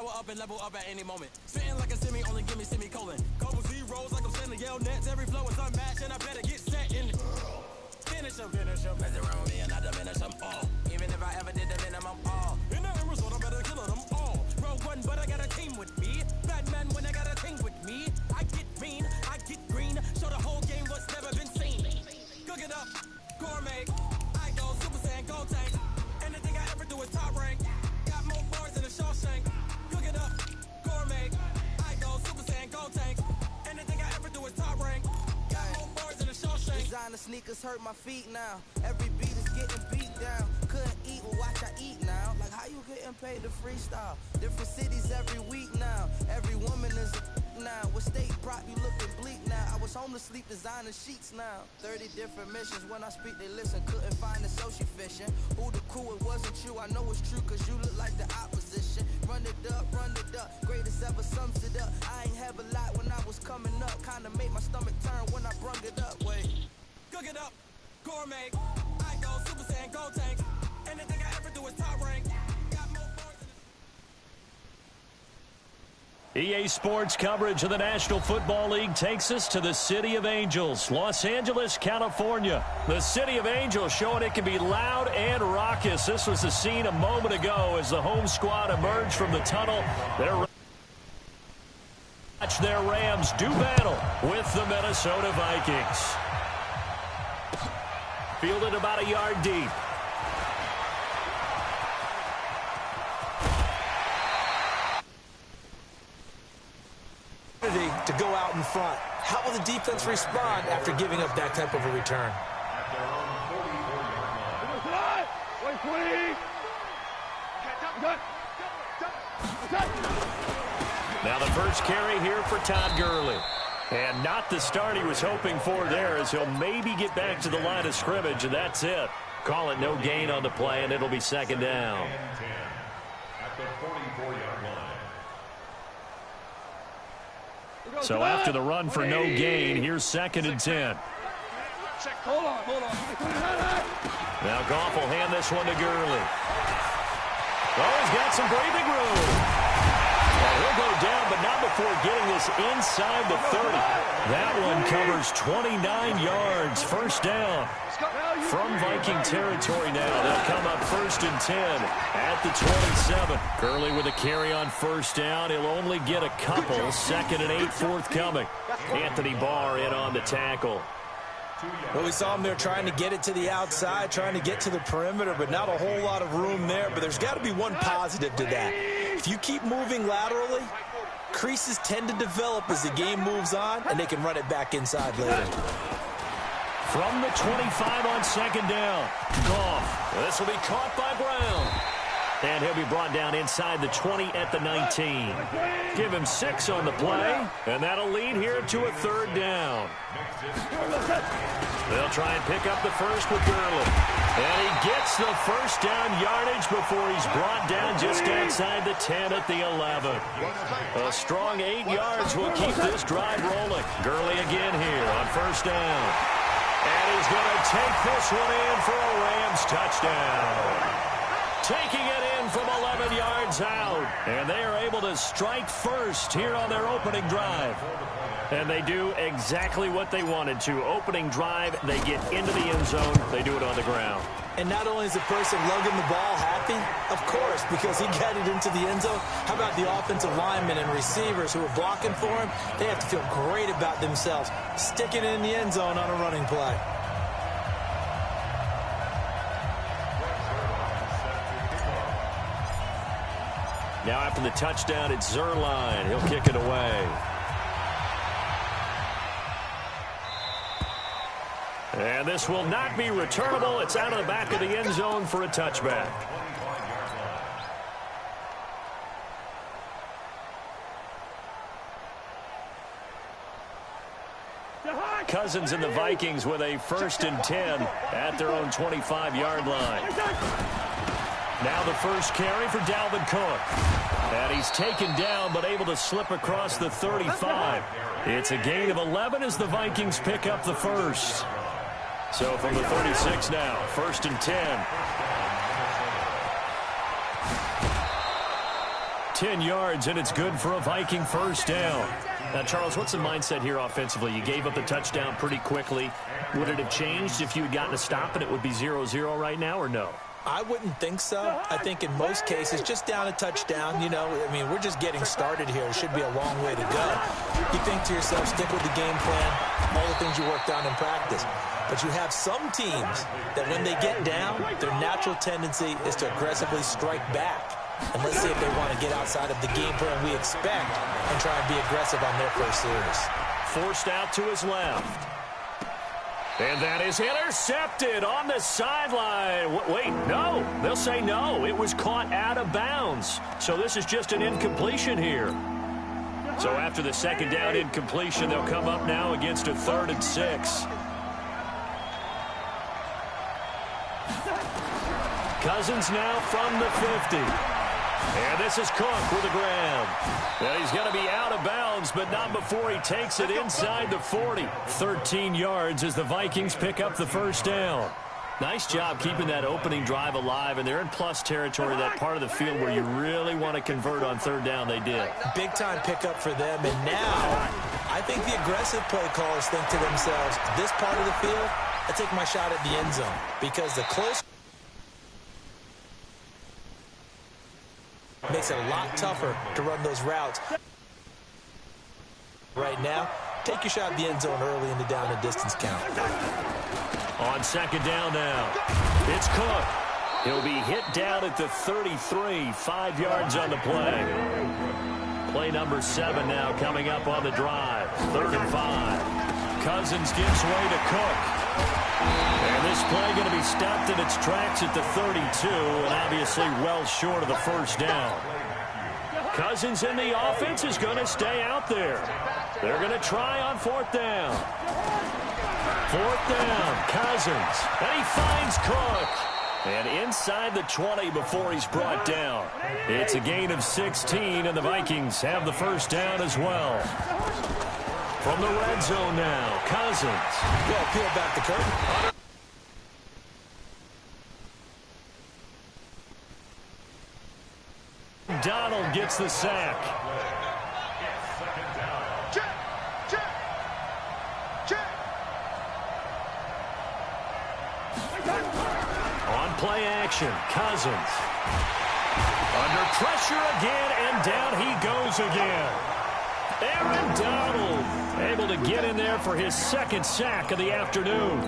power up and level up at any moment. Spitting like a semi, only give me semicolon. Couple zeros like I'm sending yell nets. Every flow is unmatched, and I better get set in. Finish them. Mess around me and I diminish them all. Even if I ever did the minimum all. In the end result, I better kill them all. Rogue one, but I got a team with me. Batman when I got a team with me. I get mean, I get green. Show the whole game what's never been seen. Cook it up, gourmet. I go Super Saiyan, Gold Tank. Anything I ever do is top rank. Got more bars than a Shawshank. Cook it up, gourmet. I go Super Saiyan, Gold Tank. Anything I ever do is top rank. Got more bars than a Shawshank. Designer sneakers hurt my feet now. Every beat is getting beat down. Couldn't eat, well watch I eat now. Like how you getting paid to freestyle? Different cities every week now. Every woman is a now. With state prop you looking bleak now. I was home to sleep designing sheets now. 30 different missions. When I speak they listen. Couldn't find the social fishing. Who the crew, it wasn't you. I know it's true cause you look like the opposition. Run it up. Greatest ever sums it up. I ain't have a lot when I was coming up. Kinda made my stomach turn when I brung it up. Wait. Cook it up, gourmet. I go Super Saiyan, Gold Tank. Anything I ever do is top rank. Got more bars than EA Sports coverage of the National Football League takes us to the City of Angels, Los Angeles, California. The City of Angels showing it can be loud and raucous. This was the scene a moment ago as the home squad emerged from the tunnel. Watch their Rams do battle with the Minnesota Vikings. Fielded about a yard deep. To go out in front. How will the defense respond after giving up that type of a return? Now the first carry here for Todd Gurley. And not the start he was hoping for there, as he'll maybe get back to the line of scrimmage, and that's it. Call it no gain on the play, and it'll be second down. So after the run for no gain, here's second and 10. Hold on. Now Goff will hand this one to Gurley. Oh, he's got some breathing room. Well, he'll go down, but not before getting this inside the 30. That one covers 29 yards. First down. From Viking territory now. They'll come up first and 10 at the 27. Gurley with a carry on first down. He'll only get a couple. Second and 8 forthcoming. Anthony Barr in on the tackle. Well, we saw him there trying to get it to the outside, trying to get to the perimeter, but not a whole lot of room there. But there's got to be one positive to that. If you keep moving laterally, creases tend to develop as the game moves on, and they can run it back inside later. From the 25 on second down, Goff. This will be caught by Brown. And he'll be brought down inside the 20 at the 19. Give him 6 on the play, and that'll lead here to a third down. They'll try and pick up the first with Gurley. And he gets the first down yardage before he's brought down just outside the 10 at the 11. A strong 8 yards will keep this drive rolling. Gurley again here on first down. And he's going to take this one in for a Rams touchdown. Taking it in from 11 yards out. And they are able to strike first here on their opening drive. And they do exactly what they wanted to. Opening drive, they get into the end zone. They do it on the ground. And not only is the person lugging the ball happy, of course, because he got it into the end zone. How about the offensive linemen and receivers who are blocking for him? They have to feel great about themselves, sticking it in the end zone on a running play. Now after the touchdown, it's Zerline. He'll kick it away. And this will not be returnable. It's out of the back of the end zone for a touchback. Cousins and the Vikings with a first and 10 at their own 25-yard line. Now the first carry for Dalvin Cook. And he's taken down but able to slip across the 35. It's a gain of 11 as the Vikings pick up the first. So from the 36 now, first and 10. 10 yards, and it's good for a Viking first down. Now, Charles, what's the mindset here offensively? You gave up the touchdown pretty quickly. Would it have changed if you had gotten a stop and it would be 0-0 right now, or no? I wouldn't think so. I think in most cases, just down a touchdown, you know, I mean, we're just getting started here. It should be a long way to go. You think to yourself, stick with the game plan, all the things you worked on in practice. But you have some teams that when they get down, their natural tendency is to aggressively strike back. And let's see if they want to get outside of the game plan we expect and try and be aggressive on their first series. Forced out to his left. And that is intercepted on the sideline. Wait, no. They'll say no. It was caught out of bounds. So this is just an incompletion here. So after the second down incompletion, they'll come up now against a 3rd and 6. Cousins now from the 50. And this is Cook with a grab. And he's going to be out of bounds, but not before he takes it inside the 40. 13 yards as the Vikings pick up the first down. Nice job keeping that opening drive alive, and they're in plus territory, that part of the field where you really want to convert on 3rd down. They did. Big-time pickup for them, and now I think the aggressive play callers think to themselves, this part of the field, I take my shot at the end zone, because the close makes it a lot tougher to run those routes. Right now, take your shot at the end zone early in the down and distance count. On 2nd down now, it's Cook. He'll be hit down at the 33, 5 yards on the play. Play number 7 now coming up on the drive, 3rd and 5. Cousins gives way to Cook. And this play going to be stopped in its tracks at the 32, and obviously well short of the first down. Cousins in the offense is going to stay out there. They're going to try on 4th down. 4th down, Cousins, and he finds Cook. And inside the 20 before he's brought down. It's a gain of 16, and the Vikings have the first down as well. From the red zone now, Cousins. Well, peel back the curtain. Donald gets the sack. On play action, Cousins. Under pressure again, and down he goes again. Aaron Donald able to get in there for his 2nd sack of the afternoon.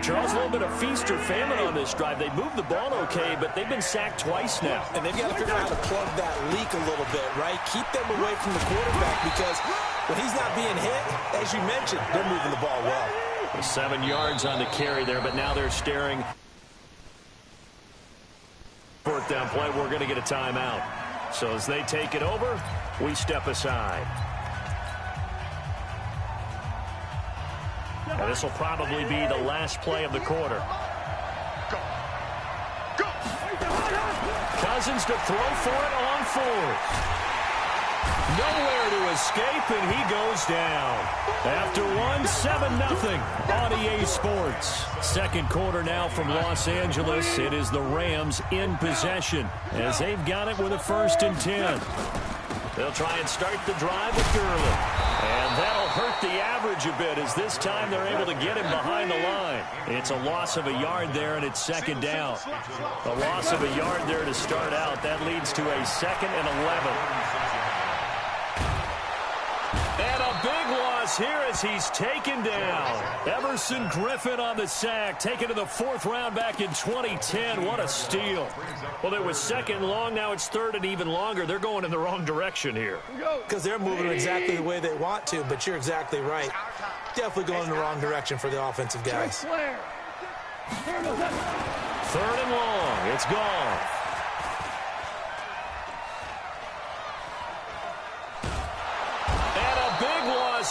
Charles, a little bit of feast or famine on this drive. They moved the ball okay, but they've been sacked twice now. And they've got to figure out how to plug that leak a little bit, right? Keep them away from the quarterback, because when he's not being hit, as you mentioned, they're moving the ball well. 7 yards on the carry there, but now they're staring. 4th down play, we're going to get a timeout. So as they take it over, we step aside. And this will probably be the last play of the quarter. Cousins to throw for it on 4th. Nowhere to escape, and he goes down. After 7-0 on EA Sports. 2nd quarter now from Los Angeles. It is the Rams in possession as they've got it with a 1st and 10. They'll try and start the drive with Gurley. And that'll hurt the average a bit as this time they're able to get him behind the line. It's a loss of a yard there, and it's 2nd down. A loss of a yard there to start out. That leads to a 2nd and 11. And a big loss here as he's taken down. Everson Griffin on the sack, taken to the 4th round back in 2010. What a steal. Well, it was 2nd long. Now it's 3rd and even longer. They're going in the wrong direction here. Because they're moving exactly the way they want to, but you're exactly right. Definitely going in the wrong direction for the offensive guys. 3rd and long. It's gone.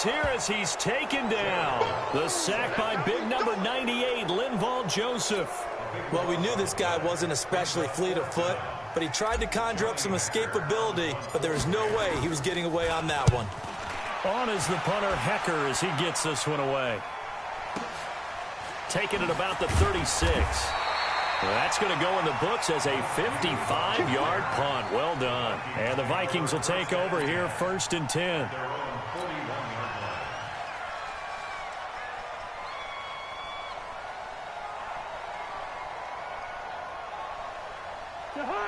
Here as he's taken down. The sack by big number 98, Linval Joseph. Well, we knew this guy wasn't especially fleet of foot, but he tried to conjure up some escapability, but there was no way he was getting away on that one. On is the punter, Hecker, as he gets this one away. Taking it about the 36. That's going to go in the books as a 55-yard punt. Well done. And the Vikings will take over here, 1st and 10.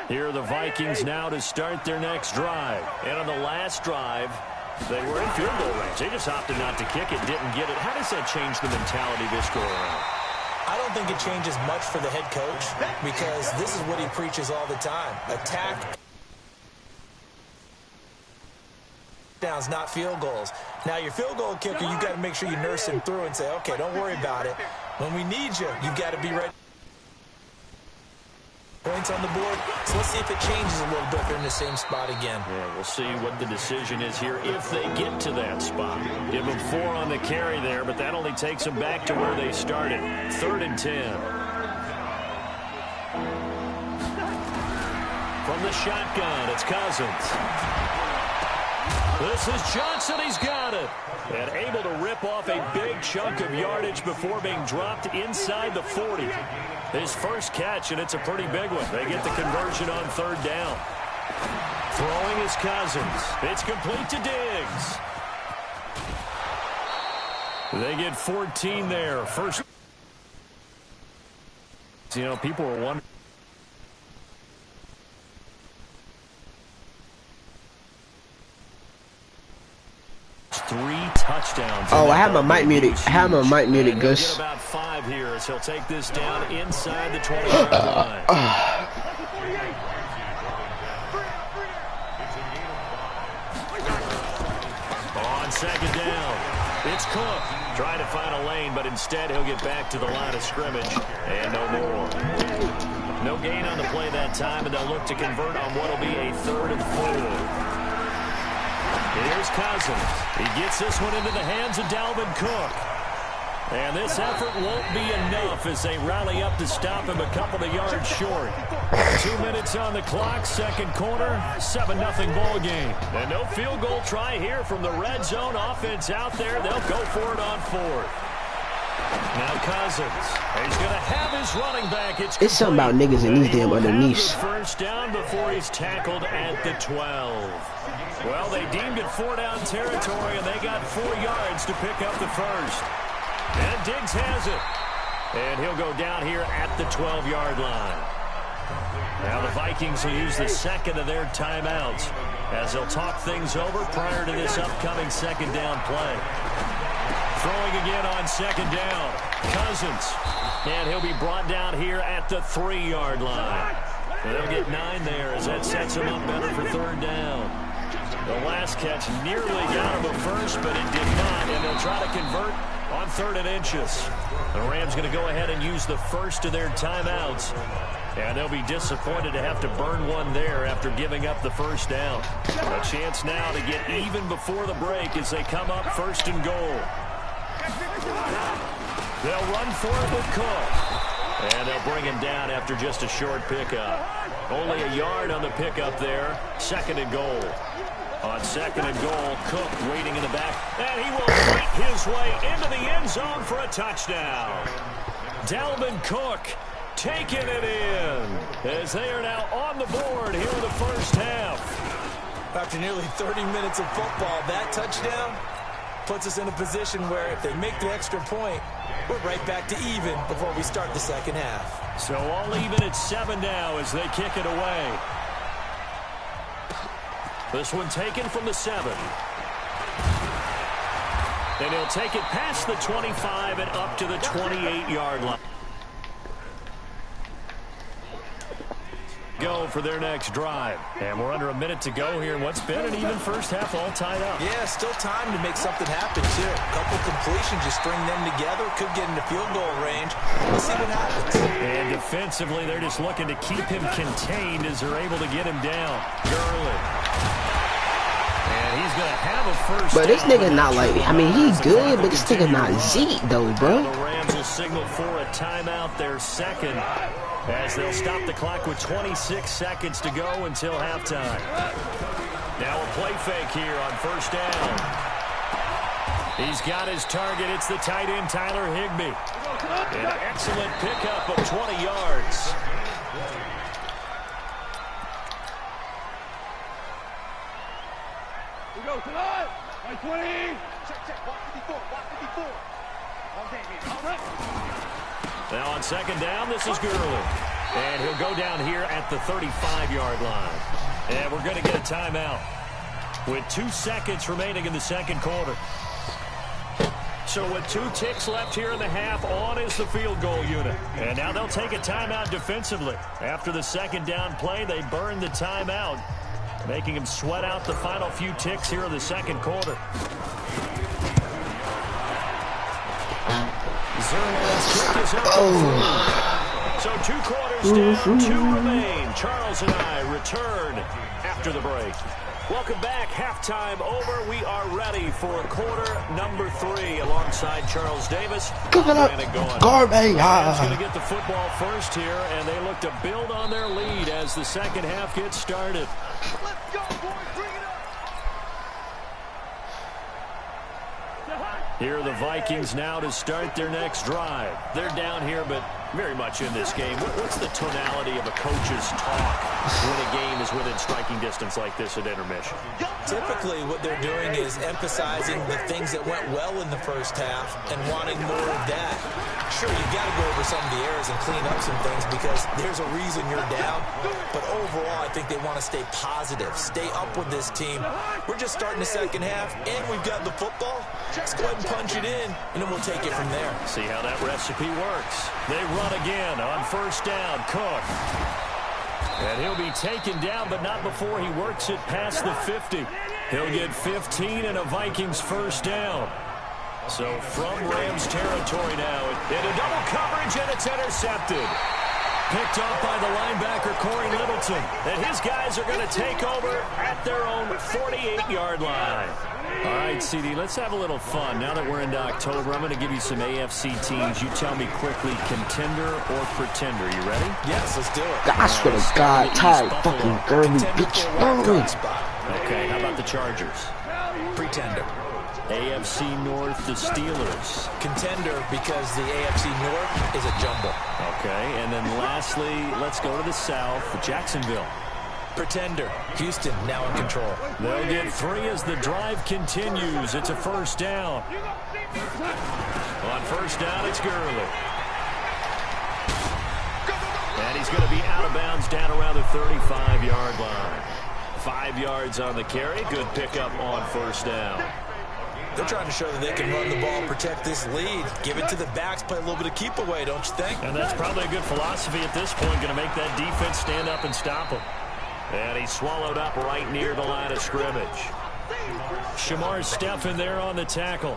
Here are the Vikings now to start their next drive. And on the last drive, they were in field goal range. They just opted not to kick it, didn't get it. How does that change the mentality this go around? I don't think it changes much for the head coach because this is what he preaches all the time. Attack downs, not field goals. Now, your field goal kicker, you've got to make sure you nurse him through and say, okay, don't worry about it. When we need you, you've got to be ready. Points on the board. So let's see if it changes a little bit if they're in the same spot again. Yeah, we'll see what the decision is here if they get to that spot. Give them 4 on the carry there, but that only takes them back to where they started. 3rd and 10. From the shotgun, it's Cousins. This is Johnson. He's got it. And able to rip off a big chunk of yardage before being dropped inside the 40. His first catch, and it's a pretty big one. They get the conversion on 3rd down. Throwing is Cousins. It's complete to Diggs. They get 14 there. First, you know, people were wondering. Touchdowns. Oh, I have my mic muted. I have my mic muted, Gus. About 5 here as he'll take this down inside the 20-yard line. On 2nd down, it's Cook trying to find a lane, but instead he'll get back to the line of scrimmage and no more. No gain on the play that time, and they'll look to convert on what will be a 3rd and 4. Here's Cousins. He gets this one into the hands of Dalvin Cook. And this effort won't be enough as they rally up to stop him a couple of yards short. 2 minutes on the clock, 2nd quarter, 7-0 ball game. And no field goal try here from the red zone offense out there. They'll go for it on 4th. Now Cousins. He's going to have his running back. It's something about niggas in these damn underneaths. First down before he's tackled at the 12. Well, they deemed it 4-down territory, and they got 4 yards to pick up the first. And Diggs has it. And he'll go down here at the 12-yard line. Now the Vikings will use the 2nd of their timeouts as they'll talk things over prior to this upcoming 2nd down play. Throwing again on 2nd down. Cousins. And he'll be brought down here at the 3-yard line. And they'll get 9 there as that sets him up better for 3rd down. The last catch nearly got him a first, but it did not, and they'll try to convert on 3rd and inches. The Rams going to go ahead and use the first of their timeouts, and they'll be disappointed to have to burn one there after giving up the first down. A chance now to get even before the break as they come up 1st and goal. They'll run for it with Cook, and they'll bring him down after just a short pickup. Only a yard on the pickup there, 2nd and goal. On 2nd and goal, Cook waiting in the back, and he will fight his way into the end zone for a touchdown. Dalvin Cook taking it in as they are now on the board here in the first half. After nearly 30 minutes of football, that touchdown puts us in a position where if they make the extra point, we're right back to even before we start the 2nd half. So all even at 7 now as they kick it away. This one taken from the 7. And he'll take it past the 25 and up to the 28-yard line. Go for their next drive. And we're under a minute to go here in what's been an even first half, all tied up. Yeah, still time to make something happen, too. A couple completions, just string them together. Could get into field goal range. We'll see what happens. And defensively, they're just looking to keep him contained as they're able to get him down. Gurley. And he's going to have a first But this down. nigga not like, I mean, he's good, but this nigga not Zeke, though, bro. The Rams will signal for a timeout, their 2nd, as they'll stop the clock with 26 seconds to go until halftime. Now a play fake here on 1st down. He's got his target. It's the tight end, Tyler Higbee. An excellent pickup of 20 yards. We go to that. 20. Check. 154. Now on second down, this is Gurley. And he'll go down here at the 35-yard line. And we're going to get a timeout with 2 seconds remaining in the second quarter. So with 2 ticks left here in the half, on is the field goal unit. And now they'll take a timeout defensively. After the second down play, they burn the timeout, making him sweat out the final few ticks here in the second quarter. Zerlin's kick is up. So 2 quarters down, 2 remain. Charles and I return after the break. Welcome back. Halftime over. We are ready for quarter number 3 alongside Charles Davis. Give it up, Garbage. He's going to get the football first here, and they look to build on their lead as the second half gets started. Let's go, boys. Bring it up. Here are the Vikings now to start their next drive. They're down here, but very much in this game. What's the tonality of a coach's talk when a game is within striking distance like this at intermission? Typically, what they're doing is emphasizing the things that went well in the first half and wanting more of that. Sure, you've got to go over some of the errors and clean up some things because there's a reason you're down. But overall, I think they want to stay positive, stay up with this team. We're just starting the second half, and we've got the football. Let's go ahead and punch it in, and then we'll take it from there. See how that recipe works. They run again on first down. Cook. And he'll be taken down, but not before he works it past the 50. He'll get 15 and a Vikings first down. So from Rams territory now, into double coverage, and it's intercepted. Picked off by the linebacker, Corey Littleton. And his guys are going to take over at their own 48-yard line. All right, CD, let's have a little fun. Now that we're into October, I'm going to give you some AFC teams. You tell me quickly, contender or pretender. You ready? Yes, let's do it. I swear to God, Ty fucking Gurley, bitch. Okay, how about the Chargers? Pretender. AFC North, the Steelers. Contender because the AFC North is a jumble. Okay, and then lastly, let's go to the South, Jacksonville. Pretender. Houston now in control. They'll get 3 as the drive continues. It's a first down. On first down, it's Gurley. And he's going to be out of bounds down around the 35-yard line. 5 yards on the carry. Good pickup on first down. They're trying to show that they can run the ball, protect this lead, give it to the backs, play a little bit of keep away, don't you think? And that's probably a good philosophy at this point, going to make that defense stand up and stop him. And he's swallowed up right near the line of scrimmage. Shamar Stephen there on the tackle.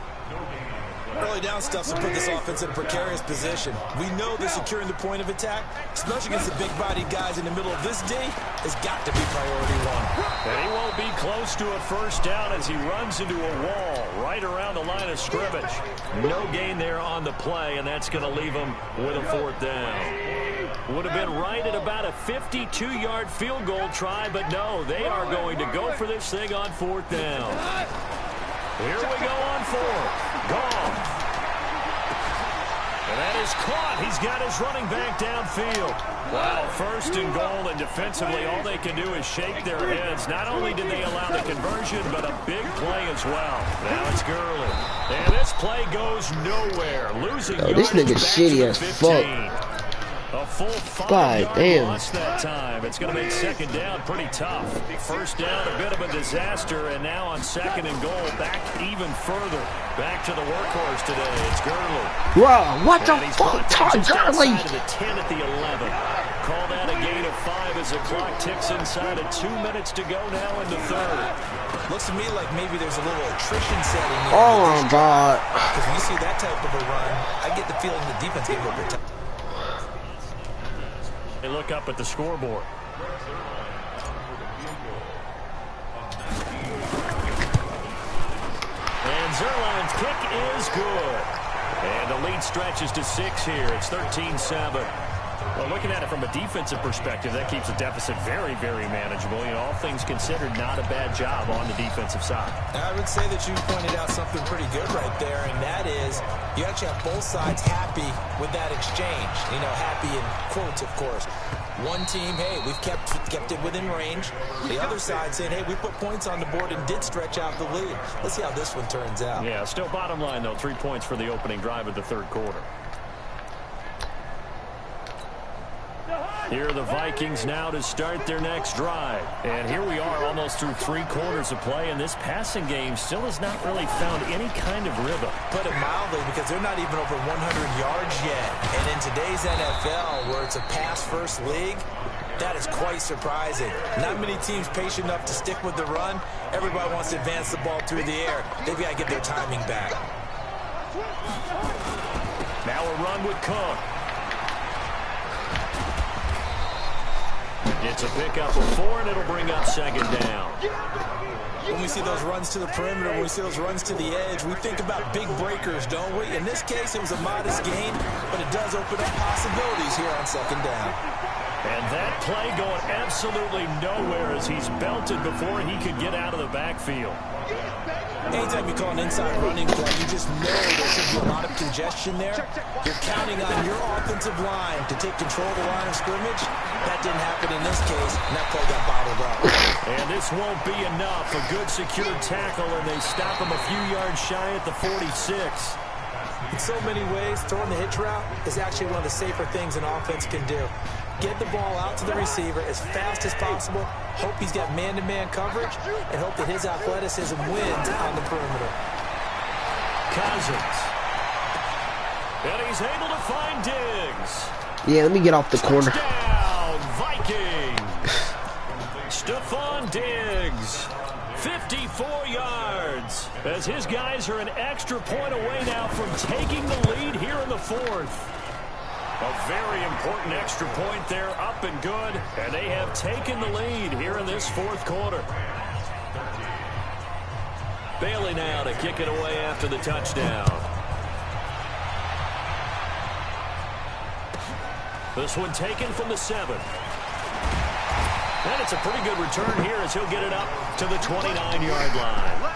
Early down stuff to put this offense in a precarious position. We know that securing the point of attack, especially against the big-bodied guys in the middle of this D, has got to be priority 1. And he won't be close to a first down as he runs into a wall right around the line of scrimmage. No gain there on the play, and that's going to leave him with a 4th down. Would have been right at about a 52-yard field goal try, but no, they are going to go for this thing on 4th down. Here we go on 4th. Gone. And that is caught. He's got his running back downfield. Wow, 1st and goal, and defensively all they can do is shake their heads. Not only did they allow the conversion, but a big play as well. Now it's Gurley. And this play goes nowhere. Losing this nigga shitty as fuck. A full 5 loss that time. It's going to make second down pretty tough. First down, a bit of a disaster, and now on second and goal, back even further. Back to the workhorse today. It's Gurley. Wow, what the fuck, Todd Gurley? To the 10 at the 11. Call that a gain of 5 as the clock ticks inside of 2 minutes to go now in the 3rd. Looks to me like maybe there's a little attrition setting in. Oh my God. Because when you see that type of a run, I get the feeling the defense gave a bit. They look up at the scoreboard. And Zerline's kick is good. And the lead stretches to 6 here. It's 13-7. Well, looking at it from a defensive perspective, that keeps the deficit very, very manageable. You know, all things considered, not a bad job on the defensive side. I would say that you pointed out something pretty good right there, and that is you actually have both sides happy with that exchange. You know, happy in quotes, of course. One team, hey, we've kept it within range. The other side saying, hey, we put points on the board and did stretch out the lead. Let's see how this one turns out. Yeah, still bottom line, though, 3 points for the opening drive of the third quarter. Here are the Vikings now to start their next drive. And here we are almost through 3 quarters of play, and this passing game still has not really found any kind of rhythm. Put it mildly, because they're not even over 100 yards yet. And in today's NFL, where it's a pass-first league, that is quite surprising. Not many teams patient enough to stick with the run. Everybody wants to advance the ball through the air. They've got to get their timing back. Now a run with Cook. It's a pickup of 4, and it'll bring up second down. When we see those runs to the perimeter, when we see those runs to the edge, we think about big breakers, don't we? In this case, it was a modest gain, but it does open up possibilities here on second down. And that play going absolutely nowhere as he's belted before he could get out of the backfield. Anytime you call an inside running play, you just know there should be a lot of congestion there. You're counting on your offensive line to take control of the line of scrimmage. That didn't happen in this case, and that play got bottled up. And this won't be enough. A good secure tackle, and they stop him a few yards shy at the 46. In so many ways, throwing the hitch route is actually one of the safer things an offense can do. Get the ball out to the receiver as fast as possible, hope he's got man-to-man coverage, and hope that his athleticism wins on the perimeter. Cousins. And he's able to find Diggs. Yeah, let me get off the corner. Touchdown, Vikings. Stephon Diggs. 54 yards. As his guys are an extra point away now from taking the lead here in the fourth. A very important extra point there, up and good, and they have taken the lead here in this fourth quarter. Bailey now to kick it away after the touchdown. This one taken from the 7. And it's a pretty good return here as he'll get it up to the 29-yard line.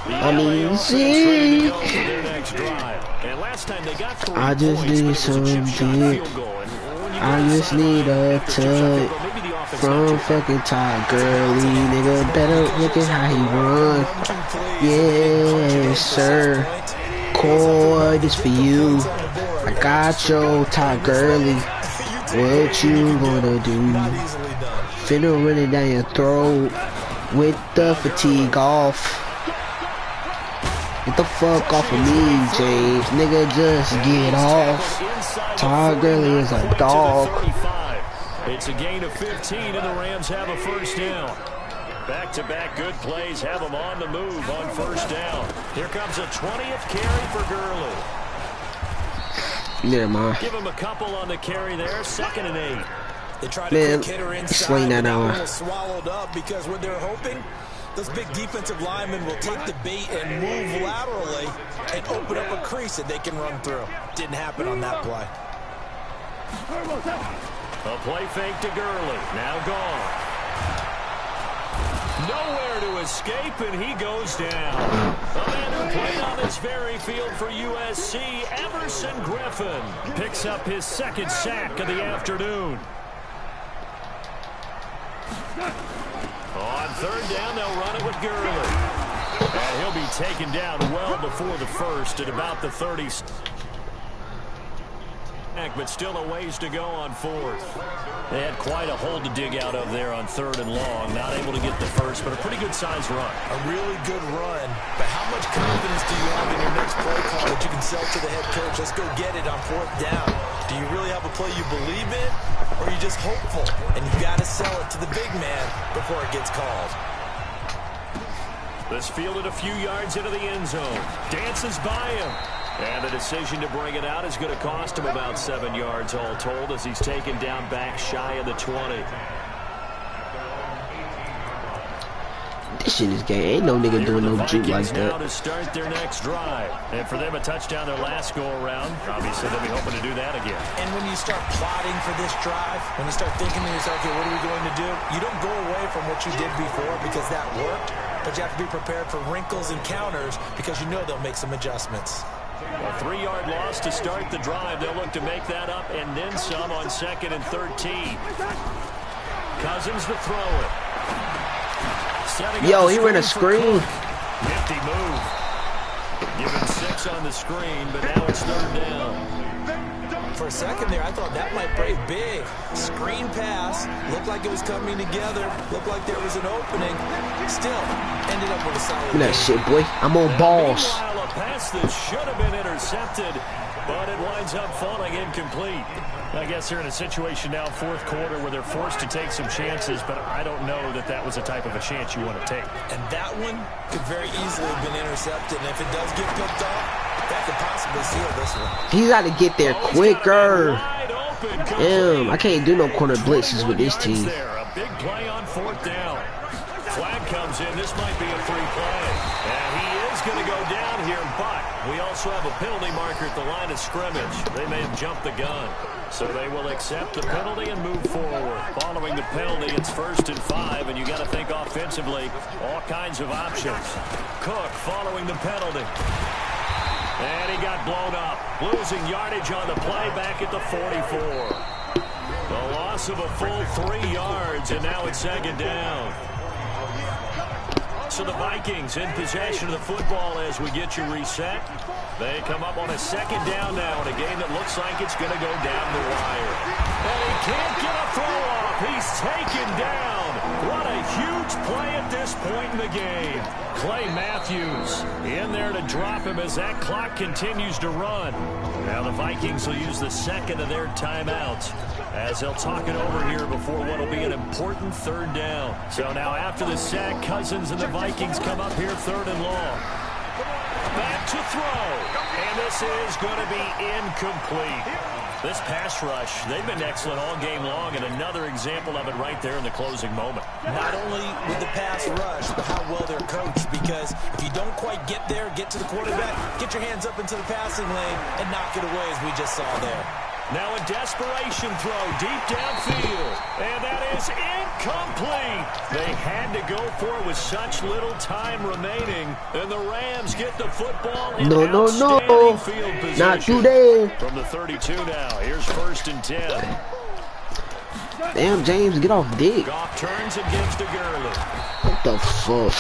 I mean, see, and last time they got 3 I just points, need some dick. I just need a tug from fucking Todd Gurley. Nigga, better look at how he run. Yes, sir. Coy, this for you. I got your Todd Gurley. What you gonna do? Finna run it down your throat with the fatigue off. Get the fuck off of me, James. Nigga, just get off. Todd Gurley is a dog. It's a gain of 15, and the Rams have a first down. Back-to-back good plays have them on the move on first down. Here comes a 20th carry for Gurley. Never mind. Give him a couple on the carry there, 2nd and 8. They tried to quick hit her inside, sling that one out. was swallowed up because what they're hoping, those big defensive linemen will take the bait and move laterally and open up a crease that they can run through. Didn't happen on that play. A play fake to Gurley. Now gone. Nowhere to escape, and he goes down. A man who played on this very field for USC, Everson Griffin, picks up his 2nd sack of the afternoon. On 3rd down, they'll run it with Gurley. And he'll be taken down well before the first at about the 30s. But still a ways to go on 4th. They had quite a hole to dig out of there on 3rd and long. Not able to get the first, but a pretty good-sized run. A really good run. But how much confidence do you have in your next play call that you can sell to the head coach? Let's go get it on 4th down. Do you really have a play you believe in, or are you just hopeful? And you've got to sell it to the big man before it gets called. This fielded a few yards into the end zone. Dances by him. And the decision to bring it out is going to cost him about 7 yards all told as he's taken down back shy of the 20. This shit is gay. Ain't no nigga doing no juke like Now that. to start their next drive. And for them, a touchdown their last go-around. Obviously, they'll be hoping to do that again. And when you start plotting for this drive, when you start thinking to yourself, okay, what are we going to do? You don't go away from what you did before because that worked, but you have to be prepared for wrinkles and counters because you know they'll make some adjustments. A 3-yard loss to start the drive. They'll look to make that up and then some on 2nd and 13. Cousins to throw it. Yo, he ran a screen. Nifty move. Given 6 on the screen, but now it's 3rd down. For a second there, I thought that might break big. Screen pass. Looked like it was coming together. Looked like there was an opening. Still, ended up with a solid Look at that shit, boy. I'm on balls. Meanwhile, a pass that should have been intercepted, but it winds up falling incomplete. I guess they're in a situation now, 4th quarter, where they're forced to take some chances, but I don't know that that was the type of a chance you want to take. And that one could very easily have been intercepted, and if it does get picked off, that could possibly seal this one. He's got to get there quicker. Damn, I can't do no corner blitzes with this team. A big play on 4th down. Flag comes in. This might be a free play. And he is going to go down here, but we also have a penalty marker at the line of scrimmage. They may have jumped the gun. So they will accept the penalty and move forward. Following the penalty, it's 1st and 5, and you got to think offensively, all kinds of options. Cook following the penalty. And he got blown up. Losing yardage on the play back at the 44. The loss of a full 3 yards, and now it's 2nd down. So the Vikings in possession of the football as we get you reset. They come up on a 2nd down now in a game that looks like it's going to go down the wire. And he can't get a throw off. He's taken down. What a huge play at this point in the game. Clay Matthews in there to drop him as that clock continues to run. Now the Vikings will use the 2nd of their timeouts as they'll talk it over here before what will be an important 3rd down. So now after the sack, Cousins and the Vikings come up here 3rd and long. Back to throw, and this is going to be incomplete. This pass rush, they've been excellent all game long, and another example of it right there in the closing moment. Not only with the pass rush, but how well they're coached, because if you don't quite get there, get to the quarterback, get your hands up into the passing lane, and knock it away as we just saw there. Now a desperation throw deep downfield, and that is incomplete. They had to go for it with such little time remaining, and the Rams get the football in outstanding field position. Not today. From the 32 now, here's 1st and 10. Damn, James, get off dick. Goff turns and gives to Gurley. What the fuck?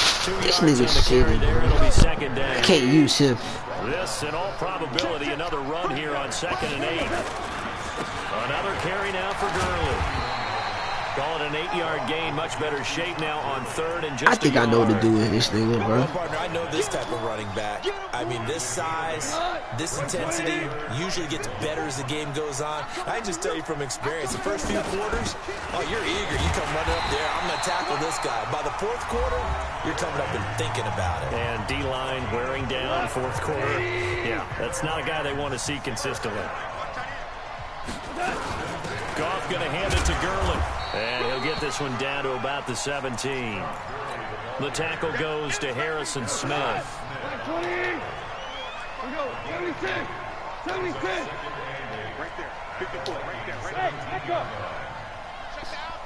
This nigga's shitty, there. It'll be 2nd down. I can't use him. This, in all probability, another run here on 2nd and 8. Another carry now for Gurley. Call it an 8-yard gain. Much better shape now on 3rd and just I think I know what to do with this nigga, bro. Well, partner, I know this type of running back. I mean, this size, this intensity usually gets better as the game goes on. I just tell you from experience, the first few quarters, oh, you're eager. You come running up there. I'm going to tackle this guy. By the 4th quarter, you're coming up and thinking about it. And D-line wearing down 4th quarter. Yeah, that's not a guy they want to see consistently. Goff going to hand it to Gurley. And he'll get this one down to about the 17. The tackle goes to Harrison Smith. 20. We go. 76. 76. Right there. 54. Right there. Right there. Hey, go. Check out.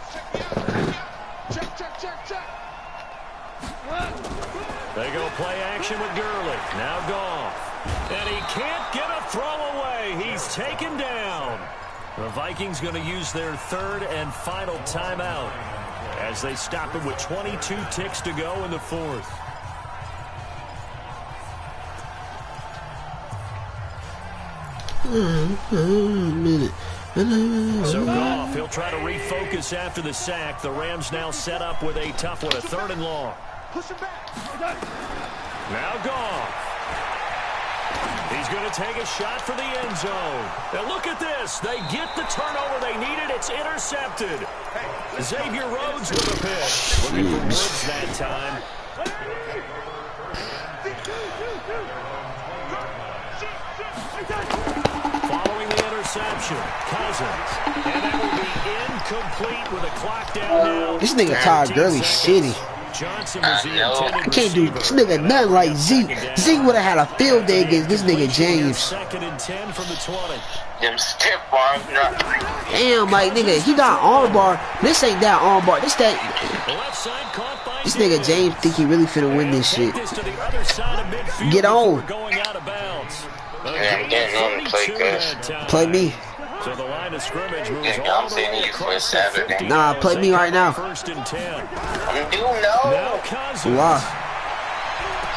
Check. They go play action with Gurley. Now Goff. And he can't get a throw away. He's taken down. The Vikings going to use their 3rd and final timeout as they stop it with 22 ticks to go in the 4th. So Goff, he'll try to refocus after the sack. The Rams now set up with a tough one, a 3rd and long. Now Goff. He's going to take a shot for the end zone. Now look at this. They get the turnover they needed. It's intercepted. Xavier Rhodes with a pick. Looking for Woods that time. Following the interception, Cousins. And that will be incomplete with a clock down now. This nigga Todd Gurley shitty. Johnson was the intended I can't do this nigga nothing like Zeke. Zeke would have had a field day against this nigga James. 2nd and 10 from the 20. Them stiff arms. Damn, like nigga, he got armbar. This ain't that armbar. This that. Left side caught by This nigga James think he really finna win this shit. Get on. Going out of bounds. Yeah, I'm getting on the play, guys. Play me. So the line of scrimmage moves Yeah, all I'm the saying way you for across the Saturday. 50. Nah, play me right now. 1st and 10. You know. Now Cousins. Why?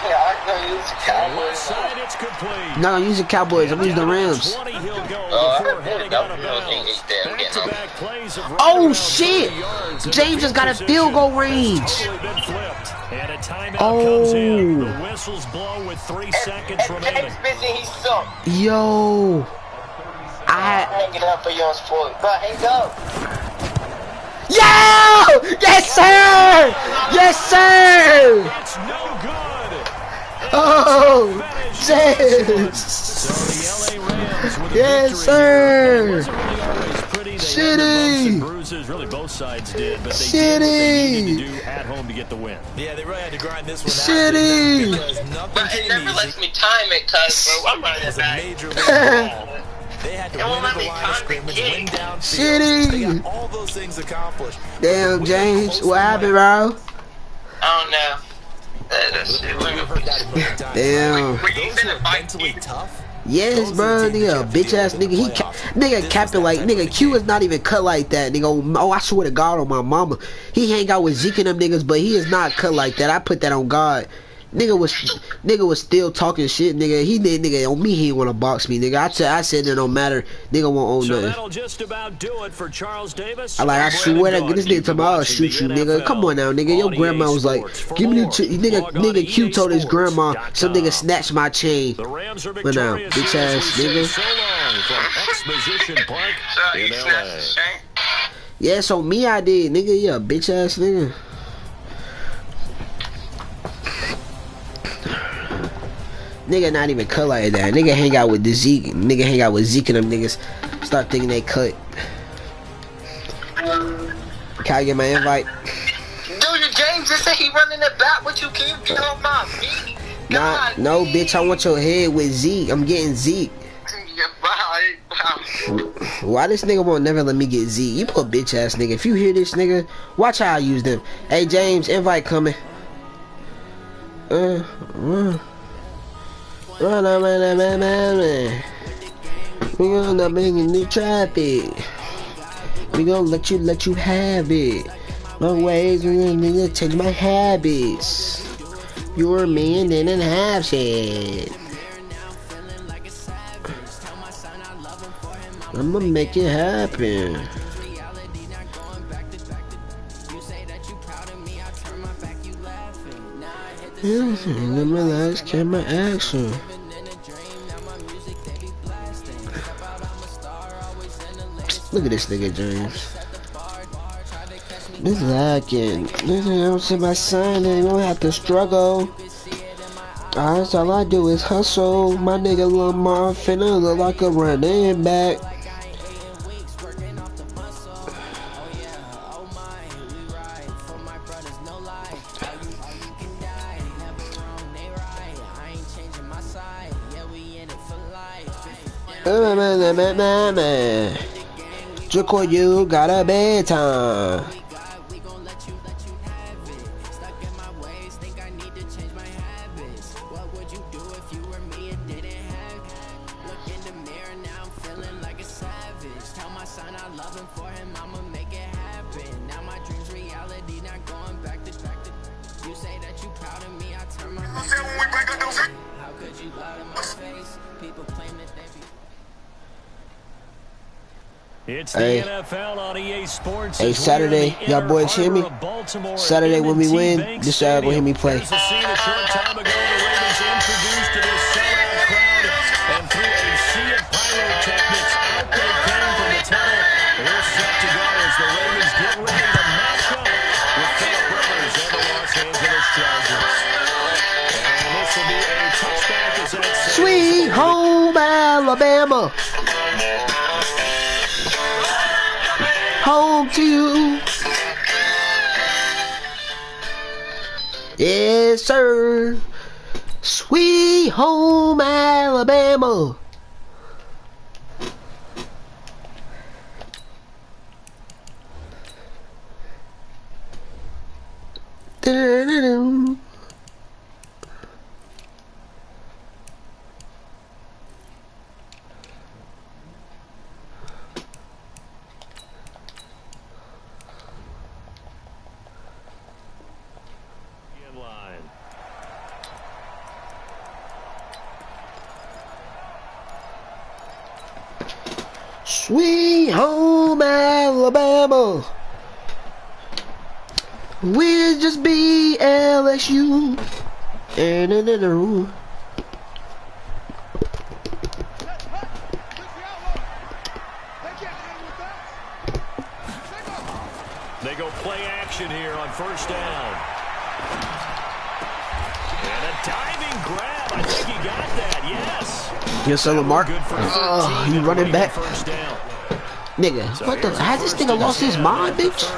Yeah, I'm gonna use the Left Cowboys. side, it's complete. I'm not gonna use the Cowboys. I'm using the Rams. 20, he'll go Oh, before I heading bet out of it. bounds. I'm getting up. Back-to-back plays of right Oh around shit! 30 yards, and James just got a the field goal range. totally been flipped. And a timeout Oh. comes in. The whistles blow with 3 seconds And remaining. James busy, he sucked. Yo, I. Hang it up for your sport. But hang up. Yo! Yes sir! Yes sir! It's no good. Oh, James! So the LA Rams with a Yes, victory sir. here. It wasn't really always pretty. They had their bumps Shitty. and bruises. Really, both sides did, but they did what they needed to do at home to get the win. Yeah, they really had to grind this one out. Shitty. Because nothing But it came never easy. lets me time it, cuz, bro, I'm running It was a back. major league ball. They had to It won't win let at the me line of time the scrimmage, kick. win downfield. Shitty. They got all those things accomplished. Damn, James, what happened, bro? I don't know. That's it. We've heard that a million times. Damn. Were you Those who finna are fight mentally me? tough. Yes, bro, nigga, bitch ass nigga. He nigga capping like nigga. Q is not even cut like that, nigga. Oh, I swear to God on my mama, he hang out with Zeke and them niggas, but he is not cut like that. I put that on God. Nigga was still talking shit, nigga. He did, nigga. On me, he didn't want to box me, nigga. I said it don't matter. Nigga won't own So nothing. that'll just about do it for Charles Davis. I swear to this nigga tomorrow I'll shoot you, nigga. Come on now, nigga. Your grandma was like, give me the nigga. Q told his grandma some nigga snatched my chain. The Rams are But now, victorious. bitch ass nigga. So long from Exposition Park So in you snatched LA. the shank? Yeah, so me I did, nigga. Yeah, bitch ass nigga. Nigga not even cut like that. Nigga hang out with the Zeke. Nigga hang out with Zeke and them niggas. Start thinking they cut. Can I get my invite? Dude, James just said he running it back with you. Can you get off my feet? Nah, God, no, bitch. I want your head with Zeke. I'm getting Zeke. Yeah, wow. Why this nigga won't never let me get Zeke? You put bitch ass nigga. If you hear this nigga, watch how I use them. Hey James, invite coming. Man. We gonna bring in new traffic. We gonna let you have it. No ways, we gonna change my habits. You're a man in and half shit. I'ma make it happen. Let my lights camera action. Look at this nigga James. This lacking. This don't see my sign and you don't have to struggle. That's all I do is hustle. My nigga Lamar finna look like a running back. Draco, you got a bedtime. It's the NFL on EA Sports. Hey, Saturday, y'all boys hear me? Saturday when we win, this y'all gonna hear me play. Here's a scene a short time ago. The Ravens introduced to this sellout crowd, and through a sea of pyrotechnics, out they came from the tunnel. They're set to go as the Ravens get ready to match up with Philip Rivers and the Los Angeles Chargers. And this will be a touchback as that's Sweet home Alabama. Home to you. Yes, sir. Sweet home Alabama. Da-da-da-dum. Sweet home Alabama. We'll just be LSU. Da-da-da-da. They go play action here on first down. And a diving grab. I think he got that. Yes. Yes, sir, Lamar. Oh, you running back. Nigga, what the? Has this nigga lost his mind, bitch?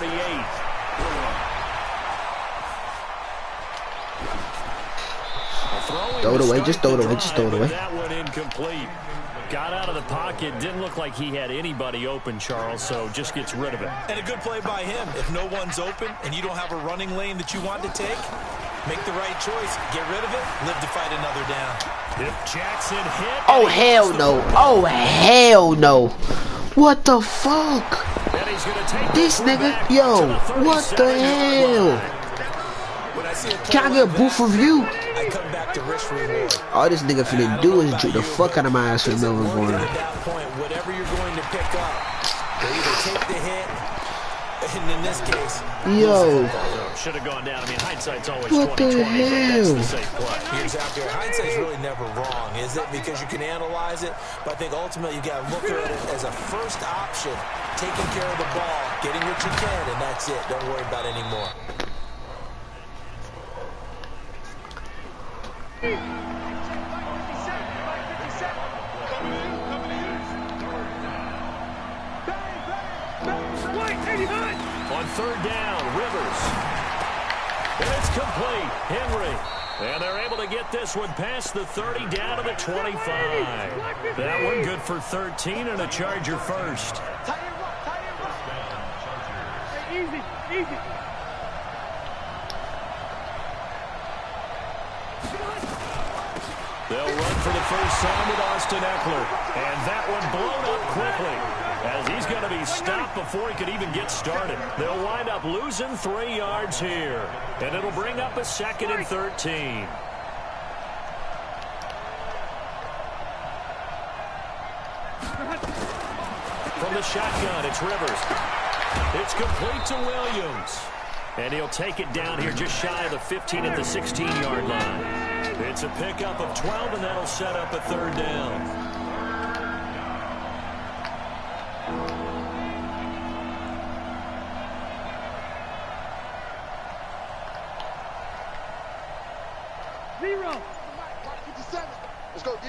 Throw it away, just throw it away, just throw it away. That one incomplete. Got out of the pocket, didn't look like he had anybody open, Charles, so just gets rid of it. And a good play by him. If no one's open and you don't have a running lane that you want to take, make the right choice. Get rid of it, live to fight another down. If Jackson hit... Oh, hell no. Oh, hell no. What the fuck? This nigga, yo, what the hell? Can I get a booth review? I come back to risk reward. All this nigga finna do is juke the fuck out of my ass for Melvin Gordon. At that point, whatever you're going to pick up, they either take the hit, and in this case, yo, should have gone down. I mean, hindsight's always what 20/20, the hell? That's the safe play. Here's out there. Hindsight's really never wrong, is it? Because you can analyze it, but I think ultimately you got to look at it as a first option, taking care of the ball, getting what you can, and that's it. Don't worry about it anymore. On third down, Rivers. And it's complete. Henry. And they're able to get this one past the 30 down to the 25. That one good for 13 and a Charger first. Easy, easy. They'll run for the first time with Austin Eckler. And that one blown up quickly, as he's going to be stopped before he could even get started. They'll wind up losing 3 yards here. And it'll bring up a 2nd and 13. From the shotgun, it's Rivers. It's complete to Williams. And he'll take it down here just shy of the 15 at the 16-yard line. It's a pickup of 12, and that'll set up a third down. Zero. 57. Let's go, D.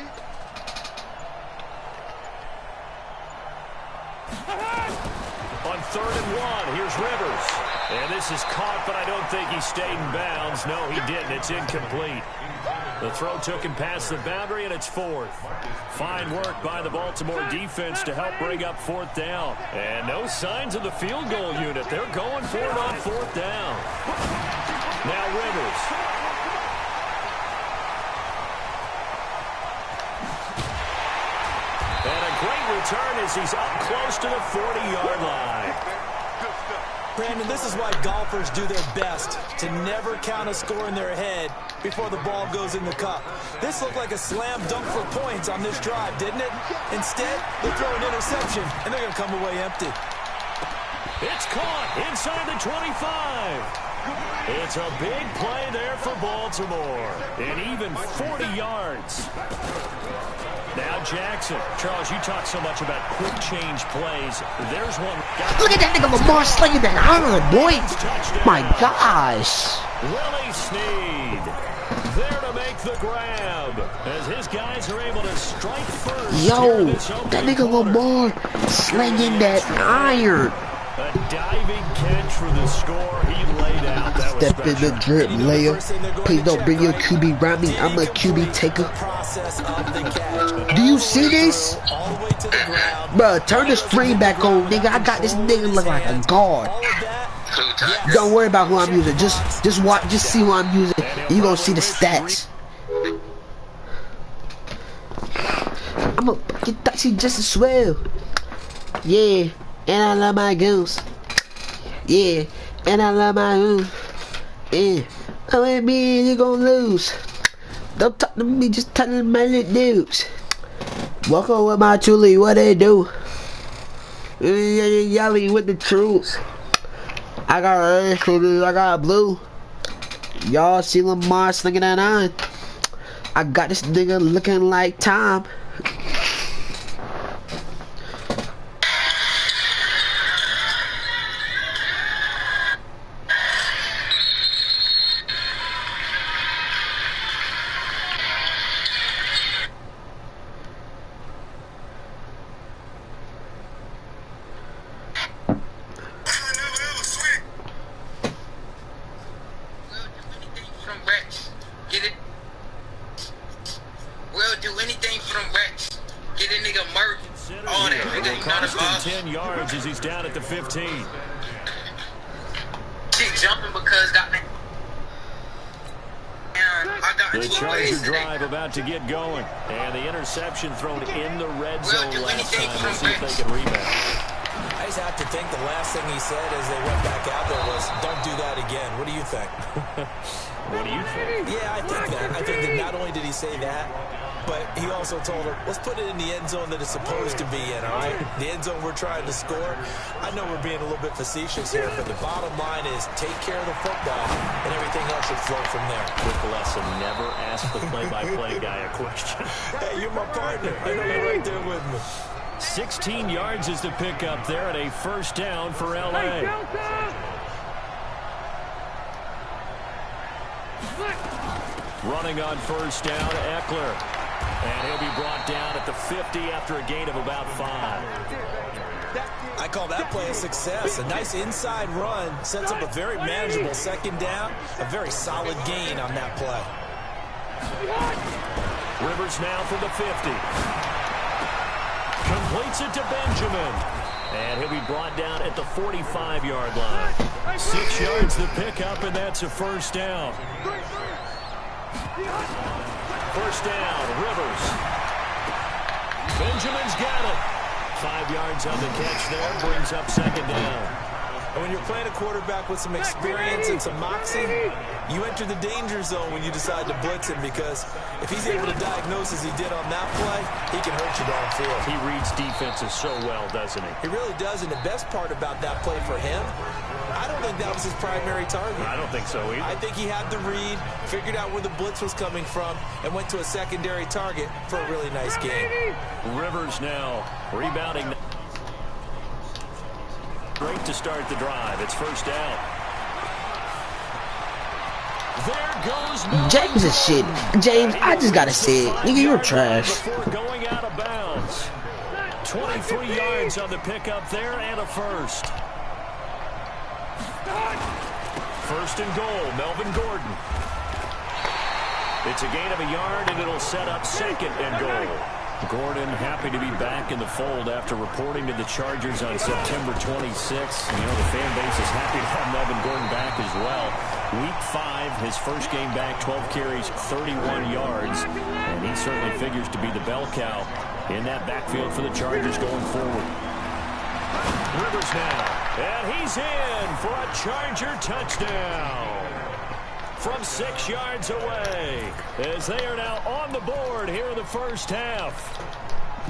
On 3rd and 1, here's Rivers. And this is caught, but I don't think he stayed in bounds. No, he didn't. It's incomplete. The throw took him past the boundary, and it's 4th. Fine work by the Baltimore defense to help bring up 4th down. And no signs of the field goal unit. They're going for it on 4th down. Now Rivers. And a great return as he's up close to the 40-yard line. Brandon, this is why golfers do their best to never count a score in their head before the ball goes in the cup. This looked like a slam dunk for points on this drive, didn't it? Instead, they throw an interception, and they're going to come away empty. It's caught inside the 25. It's a big play there for Baltimore. And even 40 yards. Now Jackson. Charles, you talk so much about quick change plays. There's one. Look at that nigga Lamar slinging that arm, boy. My gosh. Willie Snead there to make the grab as his guys are able to strike first. Yo, that nigga Lamar slinging that iron. A diving catch for the score. He laid out. That was Step in the drip layer. Please don't bring your QB around me. I'm a QB taker. Do you see this? Bruh, turn the stream back on, nigga. I got this nigga look like a guard. Don't worry about who I'm using. Just watch. Just see who I'm using. You gonna see the stats. I'm a fucking dicey just as well. Yeah, and I love my goons. Yeah, and I love my goons. Yeah, I with me and you gon' lose. Don't talk to me, just talk to my little dudes. Walk on with my Julie, what they do? Yelling with the troops. I got red, I got blue. Y'all see Lamar slinging that on. I got this nigga looking like Tom. As he's down at the 15. Keep jumping because the Charger drive about to get going, and the interception thrown in the red zone last time. We'll see if they can rebound. I just have to think the last thing he said as they went back out there was, "Don't do that again." What do you think? What do you think? Yeah, I think that. I think that not only did he say that, but he also told her, let's put it in the end zone that it's supposed to be in, all right? The end zone we're trying to score. I know we're being a little bit facetious here, but the bottom line is take care of the football, and everything else should flow from there. Quick lesson, never ask the play-by-play guy a question. Hey, you're my partner. I know you're right there with me. 16 yards is the pickup there, and a first down for L.A. Running on first down, Eckler. And he'll be brought down at the 50 after a gain of about 5. I call that play a success. A nice inside run sets up a very manageable second down. A very solid gain on that play. Rivers now from the 50. Completes it to Benjamin. And he'll be brought down at the 45-yard line. 6 yards the pickup, and that's a first down. First down, Rivers. Benjamin's got it. 5 yards on the catch there, brings up second down. And when you're playing a quarterback with some experience and some moxie, you enter the danger zone when you decide to blitz him, because if he's able to diagnose as he did on that play, he can hurt you downfield. He reads defenses so well, doesn't he? He really does, and the best part about that play for him, I don't think that was his primary target. I don't think so either. I think he had the read, figured out where the blitz was coming from, and went to a secondary target for a really nice game. Rivers now rebounding. Great to start the drive. It's first down. There goes James is shit. James, I just gotta say it. Nigga, you're trash. Before going out of bounds. 23 yards on the pickup there and a first. First and goal, Melvin Gordon. It's a gain of a yard, and it'll set up second and goal. Gordon happy to be back in the fold after reporting to the Chargers on September 26th. You know, the fan base is happy to have Melvin Gordon back as well. Week 5, his first game back, 12 carries, 31 yards. And he certainly figures to be the bell cow in that backfield for the Chargers going forward. Rivers now, and he's in for a Charger touchdown from 6 yards away, as they are now on the board here in the first half.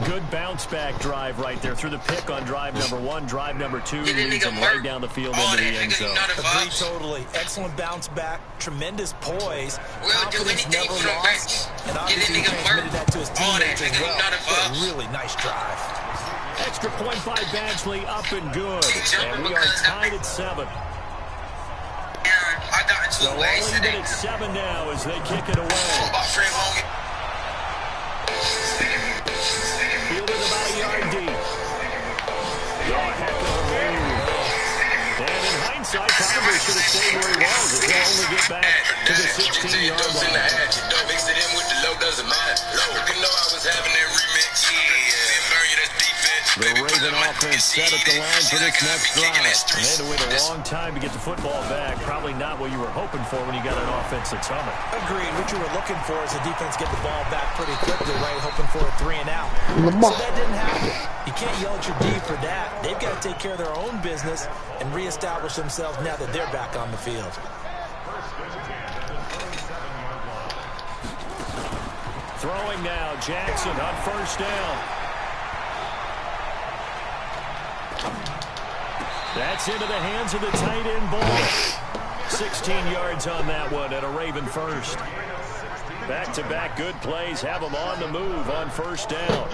Good bounce-back drive right there through the pick on drive number 1. Drive number 2 leads him right down the field into the end zone. Agree totally. Excellent bounce-back, tremendous poise, confidence never lost, and obviously he transmitted that to his teammates as well. What a really nice drive. Extra point by Badgley, up and good. And we are tied at 7. So all even at 7 now as they kick it away. Fielded about a yard deep. Oh, heck of a move. hindsight, probably should have stayed where he was. If he'll only get back to the 16-yard line. Don't mix it in with the low, doesn't matter. Low, you know I was having that remix. The Raven offense set at the line for this next drive. And they had to wait a long time to get the football back. Probably not what you were hoping for when you got an offense that's humming. Agreed. What you were looking for is the defense get the ball back pretty quickly, right? Hoping for a 3 and out. So that didn't happen. You can't yell at your D for that. They've got to take care of their own business and reestablish themselves now that they're back on the field. Throwing now, Jackson on first down. That's into the hands of the tight end ball. 16 yards on that one and a Raven first. Back-to-back good plays have them on the move on first down.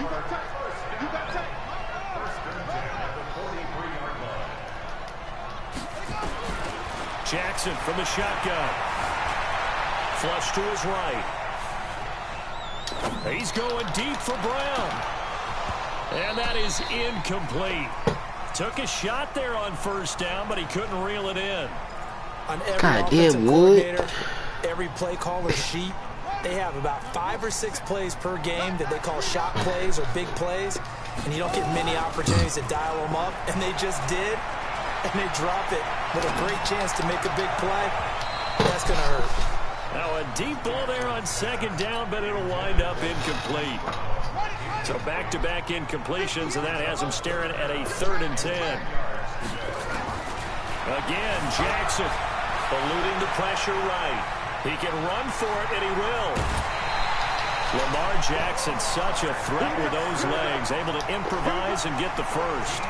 Jackson from the shotgun. Flush to his right. He's going deep for Brown. And that is incomplete. Took a shot there on first down, but he couldn't reel it in. On every offensive coordinator, every play caller sheet, they have about 5 or 6 plays per game that they call shot plays or big plays, and you don't get many opportunities to dial them up, and they just did, and they drop it with a great chance to make a big play. That's going to hurt. Now a deep ball there on second down, but it'll wind up incomplete. So back-to-back incompletions, and that has him staring at a 3rd and 10. Again, Jackson eluding the pressure right. He can run for it, and he will. Lamar Jackson, such a threat with those legs, able to improvise and get the first.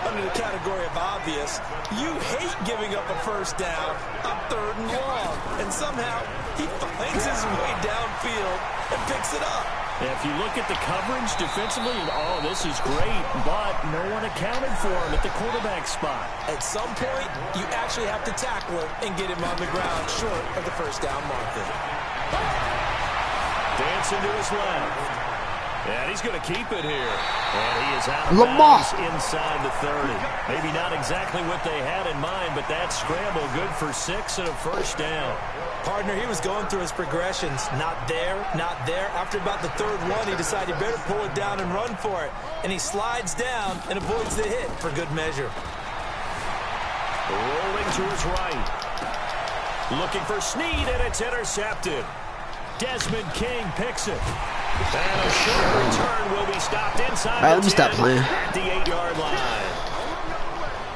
Under the category of obvious, you hate giving up a first down on 3rd and long, and somehow he finds his way downfield and picks it up. If you look at the coverage defensively, oh, this is great, but no one accounted for him at the quarterback spot. At some point, you actually have to tackle him and get him on the ground short of the first down marker. Dancing to his left. And he's going to keep it here. And he is out of bounds inside the 30. Maybe not exactly what they had in mind, but that scramble good for 6 and a first down. Partner, he was going through his progressions. Not there, not there. After about the 3rd one, he decided he better pull it down and run for it. And he slides down and avoids the hit for good measure. Rolling to his right. Looking for Snead, and it's intercepted. Desmond King picks it. And a short return will be stopped inside the 10 at the 8-yard line.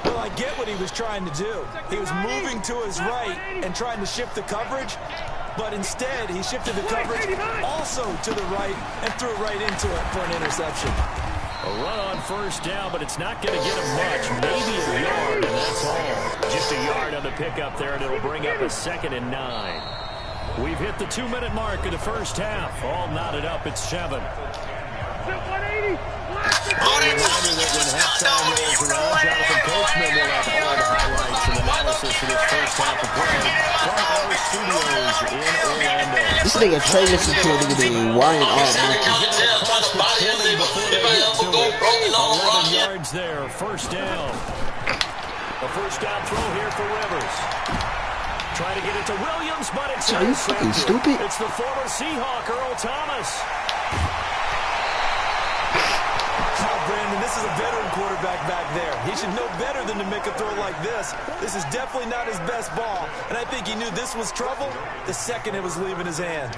Well, I get what he was trying to do. He was moving to his right and trying to shift the coverage, but instead he shifted the coverage also to the right and threw it right into it for an interception. A run on first down, but it's not going to get him much. Maybe a yard, and that's all. Just a yard on the pickup there, and it'll bring up a 2nd and 9. We've hit the 2-minute mark of the first half. All knotted up at 7. A reminder that when halftime rolls around, Jonathan Coachman will have all the highlights and analysis for this first half of play from our studios in Orlando. This nigga Trey listen to a nigga named Ryan R. Monkey. 11 yards there, first down. A first down throw here for Rivers. Trying to get it to Williams, but it's Are you fucking stupid? It's the former Seahawk, Earl Thomas. Brandon, this is a veteran quarterback back there. He should know better than to make a throw like this. This is definitely not his best ball, and I think he knew this was trouble the second it was leaving his hand.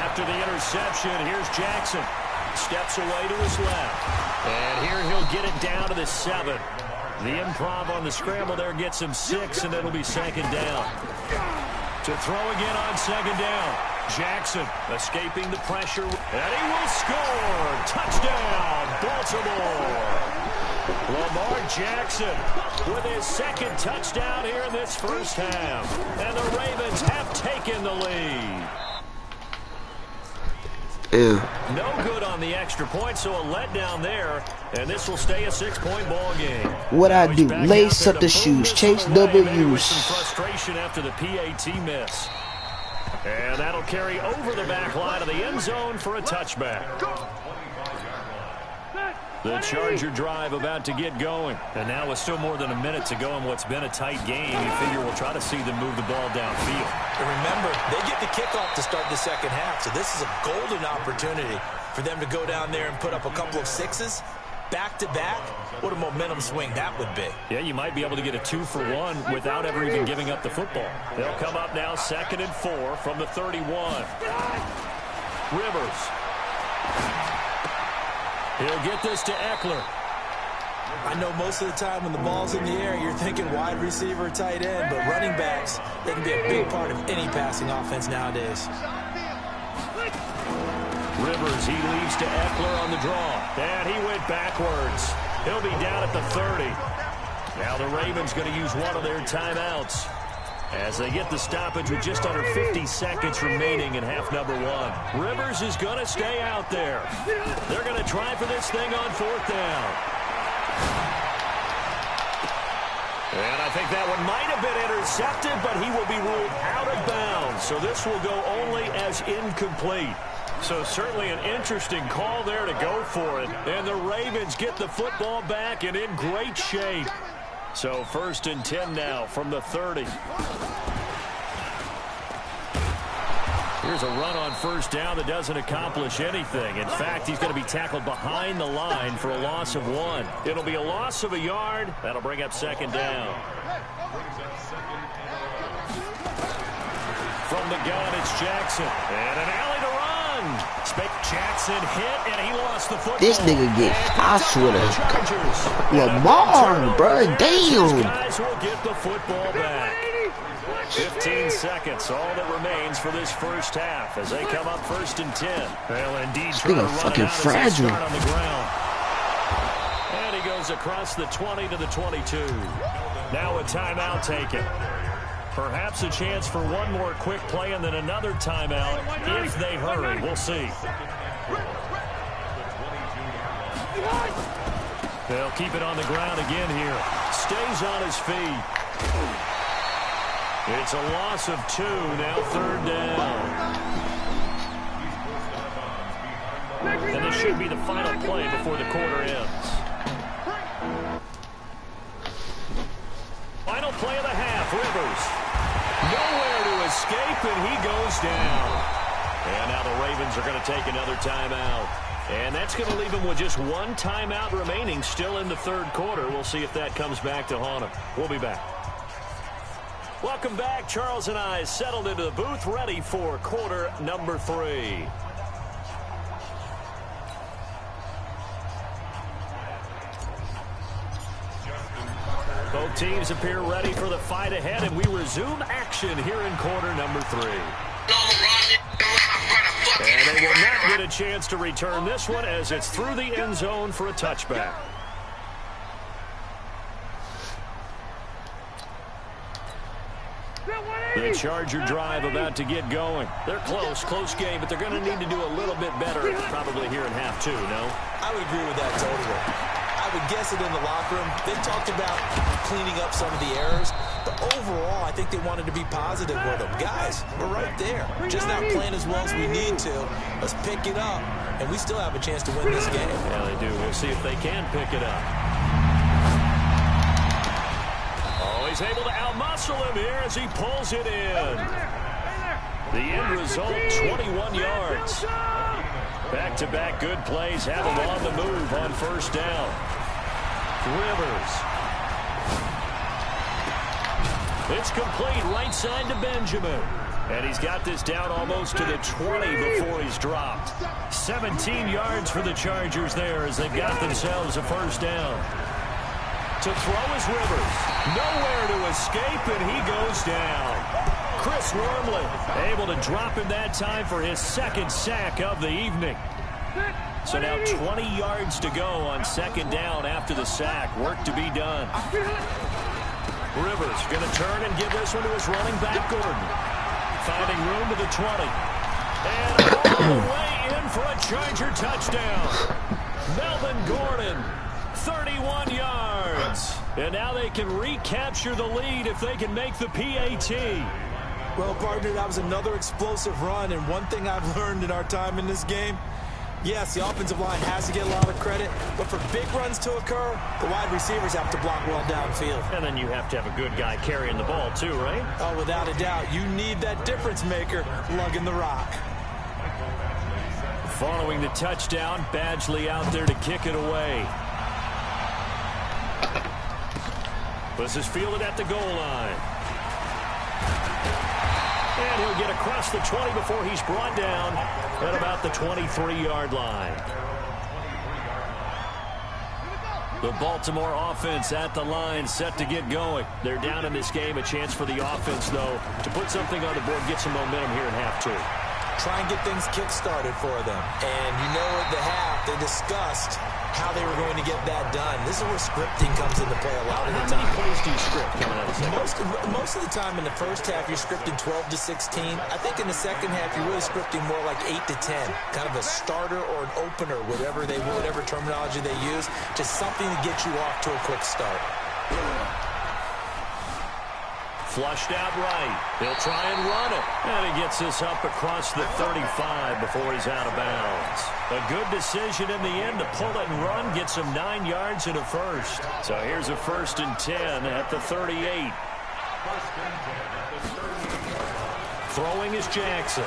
After the interception, here's Jackson. Steps away to his left. And here he'll get it down to the 7. The improv on the scramble there gets him 6, and it'll be 2nd down. To throw again on 2nd down. Jackson escaping the pressure, and he will score. Touchdown, Baltimore. Lamar Jackson with his 2nd touchdown here in this first half. And the Ravens have taken the lead. No good on the extra point, so a letdown there, and this will stay a 6-point ball game. What I do, lace up the shoes, chase W's. Some frustration after the PAT miss. And that'll carry over the back line of the end zone for a touchback. The Charger drive about to get going. And now with still more than a minute to go in what's been a tight game, you figure we'll try to see them move the ball downfield. And remember, they get the kickoff to start the second half, so this is a golden opportunity for them to go down there and put up a couple of sixes back-to-back. What a momentum swing that would be. Yeah, you might be able to get a 2-for-1 without ever even giving up the football. They'll come up now 2nd and 4 from the 31. Rivers. He'll get this to Eckler. I know most of the time when the ball's in the air, you're thinking wide receiver, tight end, but running backs, they can be a big part of any passing offense nowadays. Rivers, he leaves to Eckler on the draw. And he went backwards. He'll be down at the 30. Now the Ravens going to use one of their timeouts as they get the stoppage with just under 50 seconds remaining in half number 1. Rivers is going to stay out there. They're going to try for this thing on 4th down. And I think that one might have been intercepted, but he will be ruled out of bounds. So this will go only as incomplete. So certainly an interesting call there to go for it. And the Ravens get the football back and in great shape. So 1st and 10 now from the 30. Here's a run on 1st down that doesn't accomplish anything. In fact, he's going to be tackled behind the line for a loss of 1. It'll be a loss of a yard. That'll bring up 2nd down. From the gun, it's Jackson. And an alley to run. Jackson hit, and he lost the football. This nigga gets, I swear to Lamar, bro, damn. These guys will get the football back. 15 seconds, all that remains for this first half as they come up 1st and 10. Well, indeed, trying to run fucking it out fragile. on the ground. And he goes across the 20 to the 22. Now a timeout taken. Perhaps a chance for one more quick play and then another timeout if they hurry. We'll see. They'll keep it on the ground again here. Stays on his feet. It's a loss of 2, now 3rd down. And this should be the final play before the quarter ends. Final play of the half, Rivers. Nowhere to escape, and he goes down. And now the Ravens are going to take another timeout. And that's going to leave him with just 1 timeout remaining still in the 3rd quarter. We'll see if that comes back to haunt him. We'll be back. Welcome back. Charles and I settled into the booth, ready for quarter number 3. Both teams appear ready for the fight ahead, and we resume action here in quarter number 3. And they will not get a chance to return this one as it's through the end zone for a touchback. The Charger drive about to get going. They're close game, but they're going to need to do a little bit better probably here in half 2, no? I would agree with that totally. I would guess it in the locker room. They talked about cleaning up some of the errors, but overall, I think they wanted to be positive with them. Guys, we're right there. Just not playing as well as we need to. Let's pick it up, and we still have a chance to win this game. Yeah, they do. We'll see if they can pick it up. Oh, he's able to outmuscle him here as he pulls it in. The end result, 21 yards. Back-to-back good plays have him on the move on 1st down. Rivers. It's complete right side to Benjamin. And he's got this down almost to the 20 before he's dropped. 17 yards for the Chargers there as they've got themselves a 1st down. To throw is Rivers. Nowhere to escape, and he goes down. Chris Wormley able to drop him that time for his 2nd sack of the evening. So now 20 yards to go on 2nd down after the sack. Work to be done. Rivers going to turn and give this one to his running back, Gordon. Finding room to the 20. And all the way in for a Charger touchdown. Melvin Gordon, 31 yards. And now they can recapture the lead if they can make the PAT. Well, partner, that was another explosive run, and one thing I've learned in our time in this game, Yes, the offensive line has to get a lot of credit, but for big runs to occur, the wide receivers have to block well downfield. And then you have to have a good guy carrying the ball too, right? Oh, without a doubt. You need that difference maker lugging the rock. Following the touchdown, Badgley out there to kick it away. This is fielded at the goal line. And he'll get across the 20 before he's brought down at about the 23-yard line. The Baltimore offense at the line, set to get going. They're down in this game. A chance for the offense, though, to put something on the board, get some momentum here in half two. Try and get things kick-started for them. And you know at the half, they discussed how they were going to get that done. This is where scripting comes into play a lot of the time. How many plays do you script coming out of the second? Most of the time in the first half, you're scripting 12 to 16. I think in the second half, you're really scripting more like 8 to 10. Kind of a starter or an opener, whatever terminology they use. Just something to get you off to a quick start. Flushed out right. He'll try and run it. And he gets this up across the 35 before he's out of bounds. A good decision in the end to pull it and run. Gets him 9 yards and a first. So here's a 1st and 10 at the 38. Throwing is Jackson.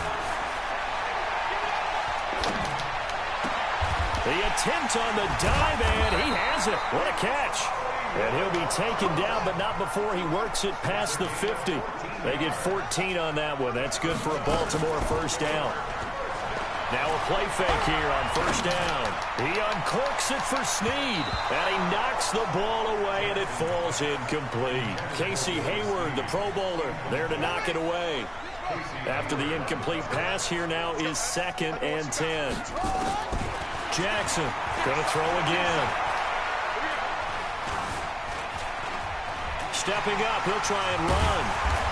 The attempt on the dive, and he has it. What a catch. And he'll be taken down, but not before he works it past the 50. They get 14 on that one. That's good for a Baltimore first down. Now a play fake here on first down. He uncorks it for Snead, and he knocks the ball away, and it falls incomplete. Casey Hayward, the Pro Bowler, there to knock it away. After the incomplete pass, here now is 2nd and 10. Jackson gonna throw again. Stepping up, he'll try and run.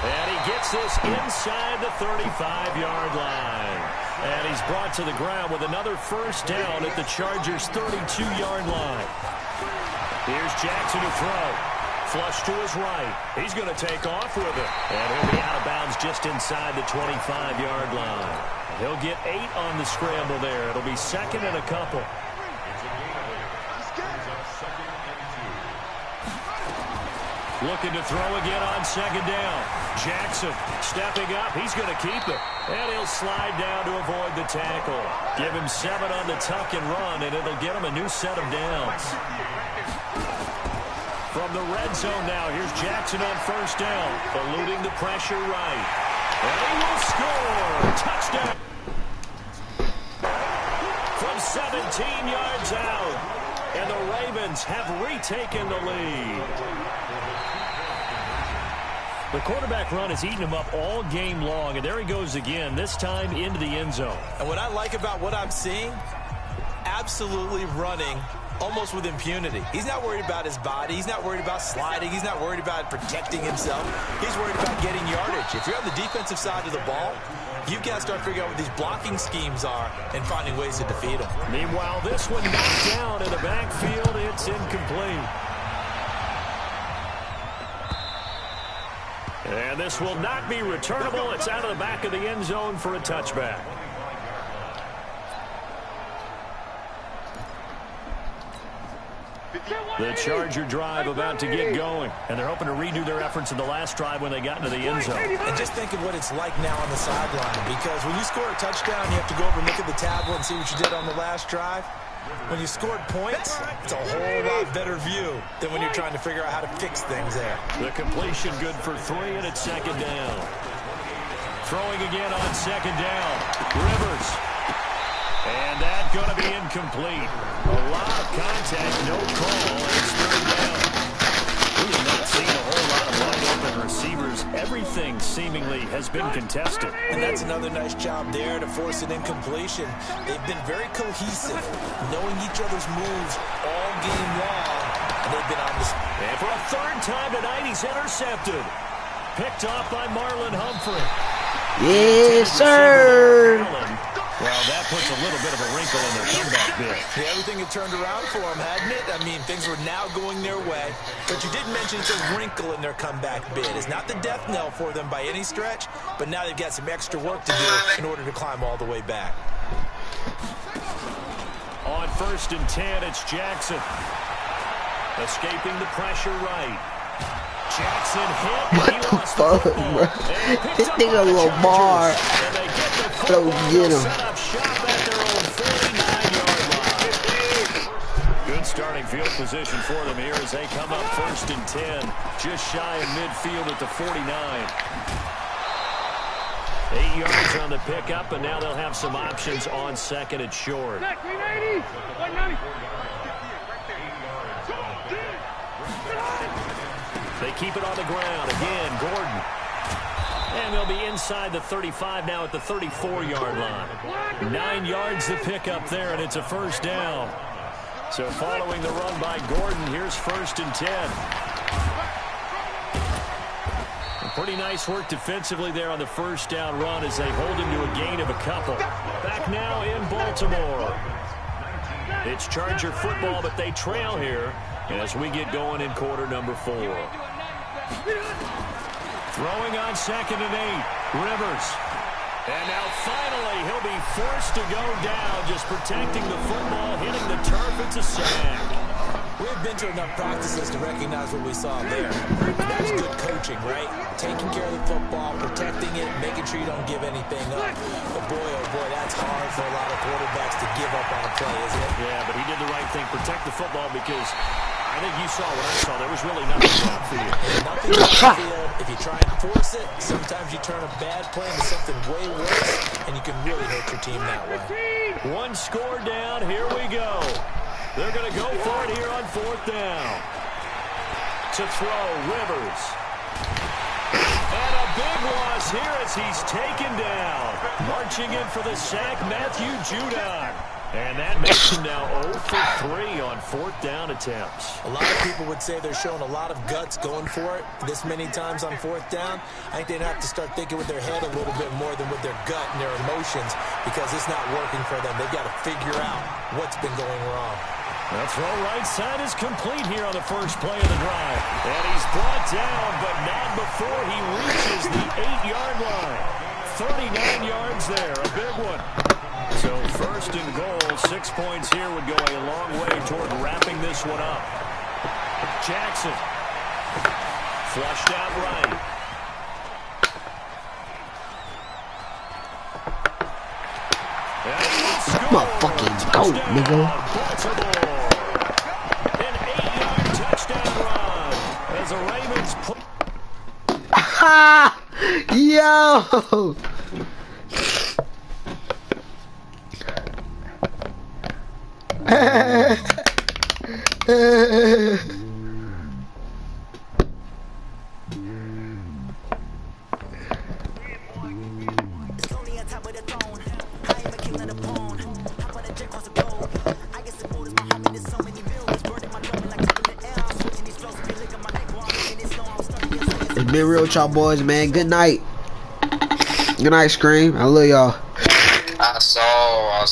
And he gets this inside the 35-yard line. And he's brought to the ground with another first down at the Chargers' 32-yard line. Here's Jackson to throw. Flush to his right. He's going to take off with it. And he'll be out of bounds just inside the 25-yard line. He'll get 8 on the scramble there. It'll be 2nd and a couple. Looking to throw again on 2nd down. Jackson stepping up. He's going to keep it. And he'll slide down to avoid the tackle. Give him 7 on the tuck and run, and it'll get him a new set of downs. From the red zone now, here's Jackson on first down. Eluding the pressure right. And he will score. Touchdown. From 17 yards out. And the Ravens have retaken the lead. The quarterback run has eaten him up all game long, and there he goes again, this time into the end zone. And what I like about what I'm seeing, absolutely running almost with impunity. He's not worried about his body. He's not worried about sliding. He's not worried about protecting himself. He's worried about getting yardage. If you're on the defensive side of the ball, you've got to start figuring out what these blocking schemes are and finding ways to defeat them. Meanwhile, this one knocked down in the backfield. It's incomplete. And this will not be returnable. It's out of the back of the end zone for a touchback. The Charger drive about to get going. And they're hoping to redo their efforts in the last drive when they got into the end zone. And just think of what it's like now on the sideline. Because when you score a touchdown, you have to go over and look at the tablet and see what you did on the last drive. When you scored points, it's a whole lot better view than when you're trying to figure out how to fix things there. The completion good for 3, and it's 2nd down. Throwing again on 2nd down. Rivers. And that's going to be incomplete. A lot of contact, no call, and it's 3rd down. We have not seen a whole lot of wide-open receivers. Everything seemingly has been contested. And that's another nice job there to force an incompletion. They've been very cohesive, knowing each other's moves all game long, and they've been on this. And for a 3rd time tonight, he's intercepted. Picked off by Marlon Humphrey. Yes, sir. Well, that puts a little bit of a wrinkle in their comeback bid. Yeah, everything had turned around for them, hadn't it? I mean, things were now going their way. But you did mention it's a wrinkle in their comeback bid. It's not the death knell for them by any stretch, but now they've got some extra work to do in order to climb all the way back. On 1st and 10, it's Jackson. Escaping the pressure right. Jackson hit. What the fuck, bro? This nigga Lamar. Don't get him. Set up shop at their own 49-yard line. Good starting field position for them here as they come up 1st and 10. Just shy of midfield at the 49. 8 yards on the pickup, and now they'll have some options on 2nd and short. They keep it on the ground. Again, Gordon. And they'll be inside the 35 now at the 34-yard line. 9 yards to pick up there, and it's a 1st down. So following the run by Gordon, here's 1st and 10. Pretty nice work defensively there on the 1st down run as they hold him to a gain of a couple. Back now in Baltimore. It's Charger football, but they trail here as we get going in quarter number 4. Throwing on 2nd and 8. Rivers. And now finally he'll be forced to go down, just protecting the football, hitting the turf. It's a sack. We've been to enough practices to recognize what we saw there. That's good coaching, right? Taking care of the football, protecting it, making sure you don't give anything up. But boy, oh boy, that's hard for a lot of quarterbacks to give up on a play, isn't it? Yeah, but he did the right thing. Protect the football because I think you saw what I saw. There was really nothing downfield. Nothing downfield. If you try and force it, sometimes you turn a bad play into something way worse, and you can really hurt your team that way. 1 score down. Here we go. They're going to go for it here on 4th down. To throw, Rivers. And a big loss here as he's taken down. Marching in for the sack, Matthew Judon. And that makes him now 0 for 3 on 4th down attempts. A lot of people would say they're showing a lot of guts going for it this many times on 4th down. I think they'd have to start thinking with their head a little bit more than with their gut and their emotions because it's not working for them. They've got to figure out what's been going wrong. The throw right side is complete here on the first play of the drive. And he's brought down, but not before he reaches the 8-yard line. 39 yards there, a big one. So 1st and goal, 6 points here would go a long way toward wrapping this one up. Jackson. Flushed out right. I'm a fucking goat, nigga. An 8-yard touchdown run as the Ravens put. Ha! Yo! It's been real with y'all boys, man. Good night. Good night, Scream. I love y'all. I saw.